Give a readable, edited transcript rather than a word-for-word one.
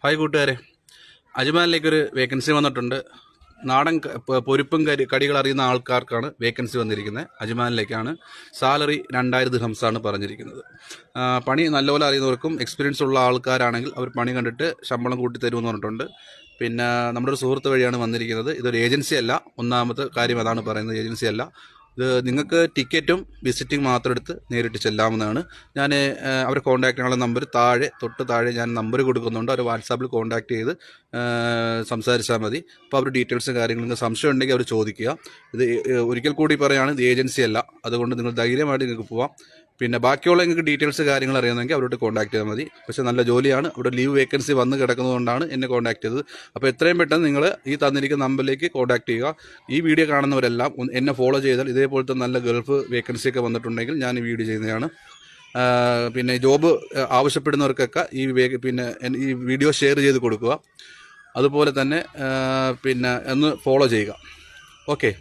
Hi കൂട്ടുകാരെ, അജ്മാനിലേക്കൊരു vacancy വന്നിട്ടുണ്ട്. നാടൻ പൊരിപ്പും കടികൾ അറിയുന്ന ആൾക്കാർക്കാണ് വേക്കൻസി വന്നിരിക്കുന്നത്. അജ്മാനിലേക്കാണ്. സാലറി 2000 ദിർഹംസാണ് പറഞ്ഞിരിക്കുന്നത്. പണി നല്ലപോലെ അറിയുന്നവർക്കും എക്സ്പീരിയൻസ് ഉള്ള ആൾക്കാരാണെങ്കിൽ അവർ പണി കണ്ടിട്ട് ശമ്പളം കൂട്ടി തരുമെന്ന് പറഞ്ഞിട്ടുണ്ട്. പിന്നെ നമ്മുടെ ഒരു സുഹൃത്ത് വഴിയാണ് വന്നിരിക്കുന്നത്. ഇതൊരു ഏജൻസി അല്ല. ഒന്നാമത്തെ കാര്യം അതാണ് പറയുന്നത്, ഏജൻസി അല്ല. ഇത് നിങ്ങൾക്ക് ടിക്കറ്റും വിസിറ്റിംഗ് മാത്രം എടുത്ത് നേരിട്ട് ചെല്ലാവുന്നതാണ്. ഞാൻ അവരെ കോൺടാക്ട് ചെയ്യാനുള്ള നമ്പർ തൊട്ട് താഴെ ഞാൻ നമ്പർ കൊടുക്കുന്നുണ്ട്. അവർ വാട്സാപ്പിൽ കോൺടാക്ട് ചെയ്ത് സംസാരിച്ചാൽ മതി. അപ്പോൾ അവർ ഡീറ്റെയിൽസും കാര്യങ്ങളും നിങ്ങൾക്ക് സംശയം ഉണ്ടെങ്കിൽ അവർ ചോദിക്കുക. ഇത് ഒരിക്കൽ കൂടി പറയുകയാണ്, ഇത് ഏജൻസി അല്ല. അതുകൊണ്ട് നിങ്ങൾ ധൈര്യമായിട്ട് നിങ്ങൾക്ക് പോവാം. പിന്നെ ബാക്കിയുള്ള നിങ്ങൾക്ക് ഡീറ്റെയിൽസ് കാര്യങ്ങൾ അറിയുമെങ്കിൽ അവരോട് കോൺടാക്ട് ചെയ്താൽ മതി. പക്ഷേ നല്ല ജോലിയാണ്. അവിടെ ലീവ് വേക്കൻസി വന്ന് കിടക്കുന്നതുകൊണ്ടാണ് എന്നെ കോൺടാക്ട് ചെയ്തത്. അപ്പോൾ എത്രയും പെട്ടെന്ന് നിങ്ങൾ ഈ തന്നിരിക്കുന്ന നമ്പറിലേക്ക് കോൺടാക്ട് ചെയ്യുക. ഈ വീഡിയോ കാണുന്നവരെല്ലാം എന്നെ ഫോളോ ചെയ്താൽ ഇതേപോലത്തെ നല്ല ഗൾഫ് വേക്കൻസിയൊക്കെ വന്നിട്ടുണ്ടെങ്കിൽ ഞാൻ ഈ വീഡിയോ ചെയ്യുന്നതാണ്. പിന്നെ ജോബ് ആവശ്യപ്പെടുന്നവർക്കൊക്കെ ഈ വീഡിയോ ഷെയർ ചെയ്ത് കൊടുക്കുക. അതുപോലെ തന്നെ പിന്നെ ഒന്ന് ഫോളോ ചെയ്യുക. ഓക്കെ.